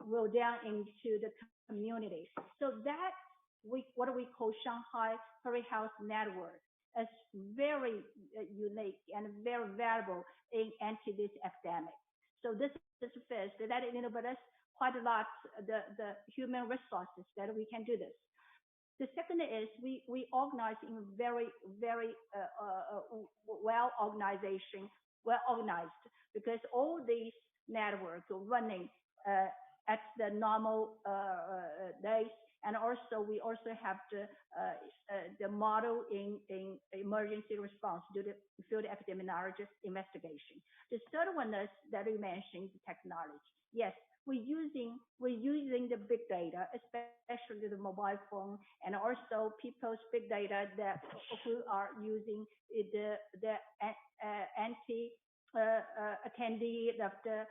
will down into the community. So that what we call Shanghai Public Health Network is very unique and very valuable in anti this epidemic. So this is first that enables us quite a lot the human resources that we can do this. The second is we organize in very well organized because all these networks are running at the normal days, and also we also have the model in emergency response due to field epidemiologist investigation. The third one is that we mentioned technology. Yes, we're using the big data, especially the mobile phone, and also people's big data that who are using the attendee of the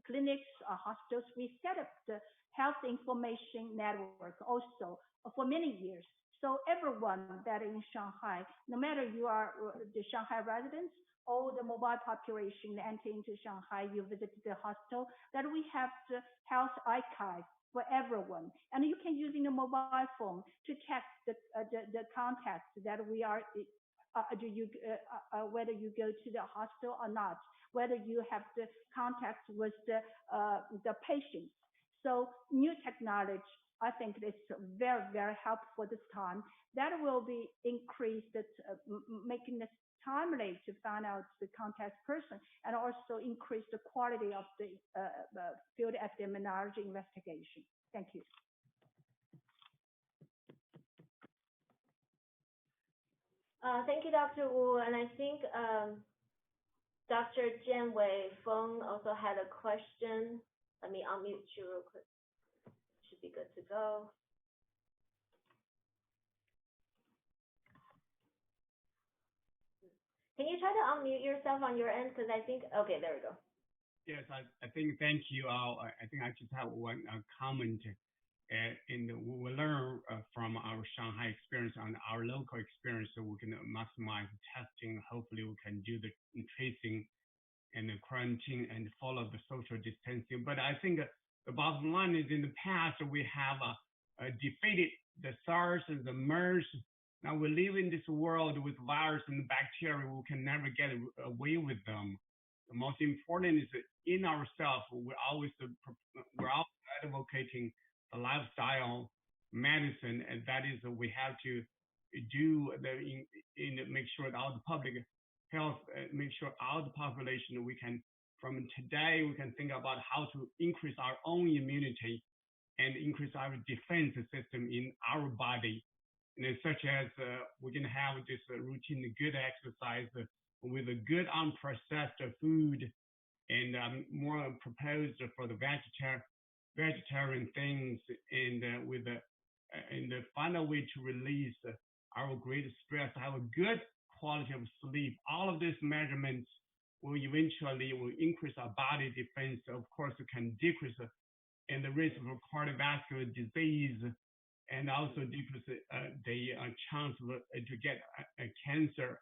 clinics or hospitals. We set up the health information network also for many years. So everyone that in Shanghai, no matter you are the Shanghai residents or the mobile population enter into Shanghai, you visit the hospital, that we have the health archive for everyone. And you can use the mobile phone to check the contacts that we are, whether you go to the hospital or not, whether you have the contact with the patients. So new technology, I think it's very helpful this time. That will be increased, making it timely to find out the contact person, and also increase the quality of the field epidemiology investigation. Thank you. Thank you, Dr. Wu. And I think Dr. Jian Wei Feng also had a question. Let me unmute you real quick. Should be good to go. Can you try to unmute yourself on your end? Because I think, okay, there we go. Yes, I think, thank you all. I think I just have one comment. We learn from our Shanghai experience and our local experience, so we can maximize testing. Hopefully we can do the tracing and the quarantine and follow the social distancing. But I think the bottom line is in the past we have defeated the SARS and the MERS. Now we live in this world with virus and bacteria. We can never get away with them. The most important is in ourselves. We're always advocating the lifestyle medicine, and that is we have to do make sure that all the public health, make sure all the population we can from today we can think about how to increase our own immunity and increase our defense system in our body. And such as we can have this routine good exercise with a good unprocessed food, and more proposed for the vegetarian things, and with the final way to release our great stress, have a good quality of sleep. All of these measurements will eventually increase our body defense. Of course, it can decrease in the risk of cardiovascular disease, and also decrease the chance to get a cancer.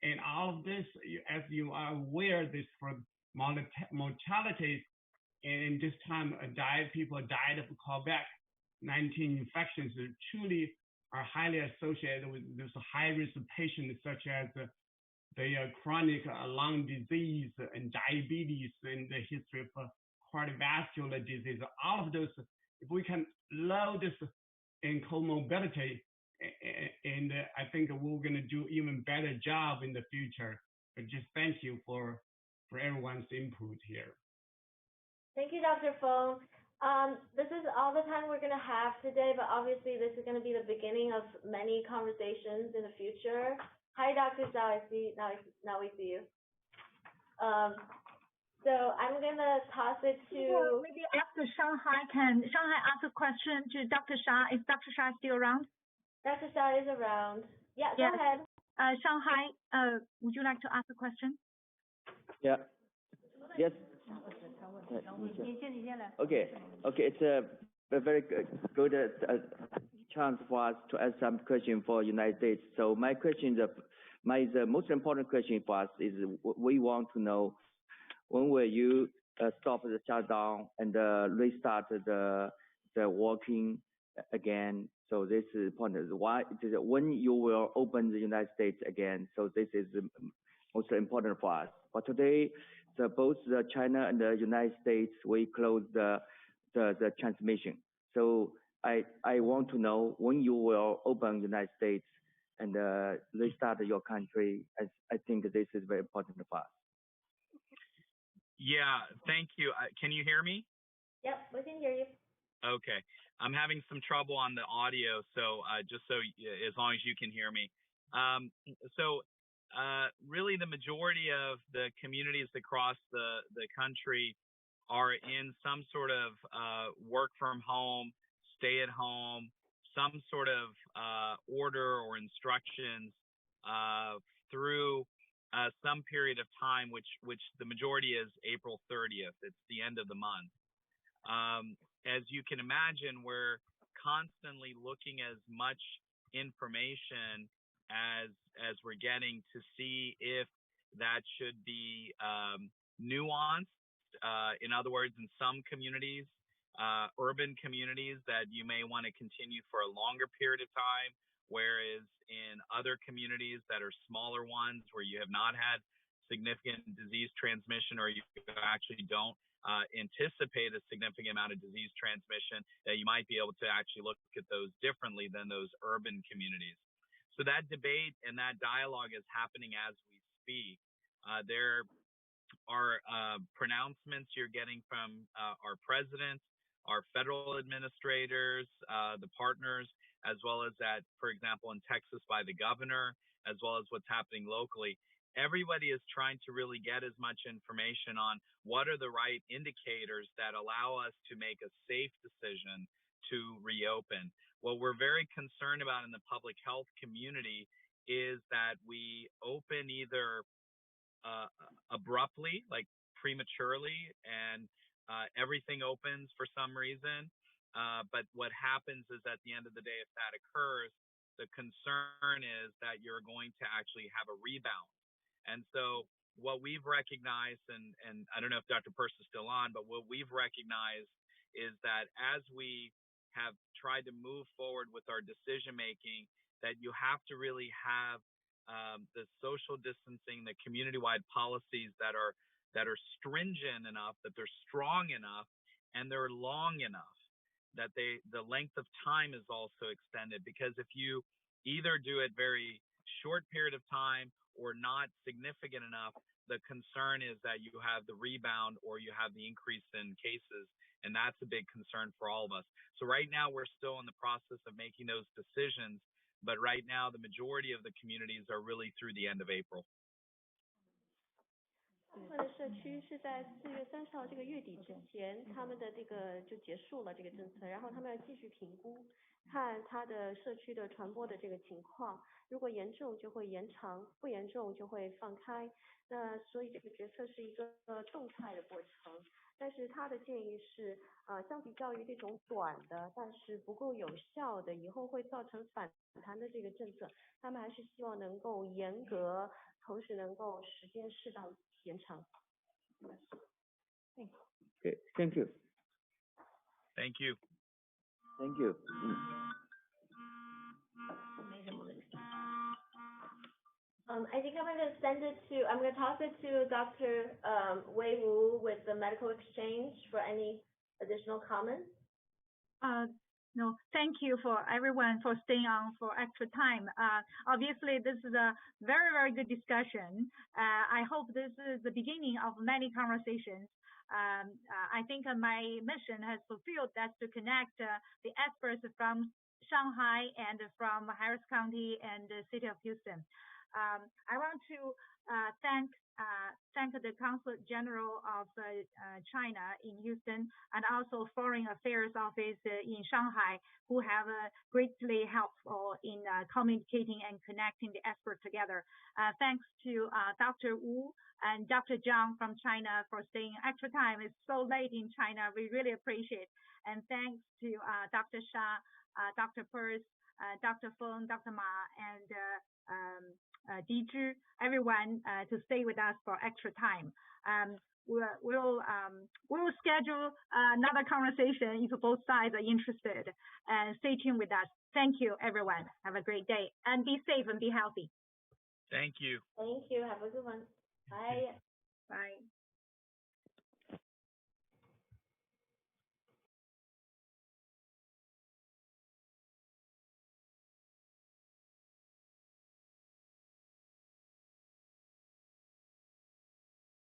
And all of this, as you are aware, this for mortality, and this time people died of COVID-19 infections truly are highly associated with this high-risk patients, such as the chronic lung disease and diabetes and the history of cardiovascular disease. All of those, if we can lower this in comorbidity, and I think we're going to do even better job in the future. But just thank you for everyone's input here. Thank you, Dr. Feng. This is all the time we're going to have today, but obviously this is going to be the beginning of many conversations in the future. Hi, Dr. Zhao. Now we see you. So I'm going to toss it to... Well, maybe after Shanghai ask a question to Dr. Sha? Is Dr. Sha still around? Dr. Sha is around. Yeah, go ahead. Shanghai, would you like to ask a question? Yeah. Yes. Okay. It's a very good chance for us to ask some question for United States. So my question, the most important question for us is we want to know when will you stop the shutdown and restart the working again. So this is point is why when you will open the United States again. So this is most important for us. But today, both China and the United States we closed the transmission. So I want to know when you will open United States and restart your country. I think this is very important for us. Yeah, thank you. Can you hear me? Yep, we can hear you. Okay. I'm having some trouble on the audio, so just so as long as you can hear me. Really the majority of the communities across the country are in some sort of work from home, stay at home, some sort of order or instructions through some period of time, which the majority is April 30th. It's the end of the month. As you can imagine, we're constantly looking as much information as we're getting to see if that should be nuanced. In other words, in some communities, urban communities, that you may want to continue for a longer period of time, whereas in other communities that are smaller ones where you have not had significant disease transmission or you actually don't anticipate a significant amount of disease transmission, that you might be able to actually look at those differently than those urban communities. So that debate and that dialogue is happening as we speak. There are pronouncements you're getting from our president, our federal administrators, the partners, as well as for example, in Texas by the governor, as well as what's happening locally. Everybody is trying to really get as much information on what are the right indicators that allow us to make a safe decision to reopen. What we're very concerned about in the public health community is that we open either abruptly, like prematurely, and everything opens for some reason. But what happens is at the end of the day, if that occurs, the concern is that you're going to actually have a rebound. And so what we've recognized, and I don't know if Dr. Peirce is still on, but what we've recognized is that as we have tried to move forward with our decision making, that you have to really have the social distancing, the community-wide policies that are stringent enough, that they're strong enough, and they're long enough, that the length of time is also extended. Because if you either do it very short period of time or not significant enough, the concern is that you have the rebound or you have the increase in cases, and that's a big concern for all of us. So right now we're still in the process of making those decisions, but right now the majority of the communities are really through the end of April. 部分的社区是在4月30号这个月底之前，他们的这个就结束了这个政策，然后他们要继续评估，看他的社区的传播的这个情况，如果严重就会延长，不严重就会放开。那所以这个决策是一个动态的过程，但是他的建议是，相比较于这种短的但是不够有效的，以后会造成反弹的这个政策，他们还是希望能够严格，同时能够时间适当延长。Okay, thank you. Thank you. Thank you. I think I'm going to toss it to Dr. Wei Wu with the Medical Exchange for any additional comments. No, thank you for everyone for staying on for extra time. Obviously, this is a very, very good discussion. I hope this is the beginning of many conversations. I think my mission has fulfilled. That's to connect the experts from Shanghai and from Harris County and the city of Houston. I want to thank the Consulate General of China in Houston and also Foreign Affairs Office in Shanghai, who have greatly helpful in communicating and connecting the experts together. Thanks to Dr. Wu and Dr. Zhang from China for staying extra time. It's so late in China. We really appreciate it. And thanks to Dr. Sha Dr. Purse, Dr. Feng, Dr. Ma, and Dizhi, everyone to stay with us for extra time. We'll schedule another conversation if both sides are interested. And stay tuned with us. Thank you, everyone. Have a great day and be safe and be healthy. Thank you. Thank you. Have a good one. Bye.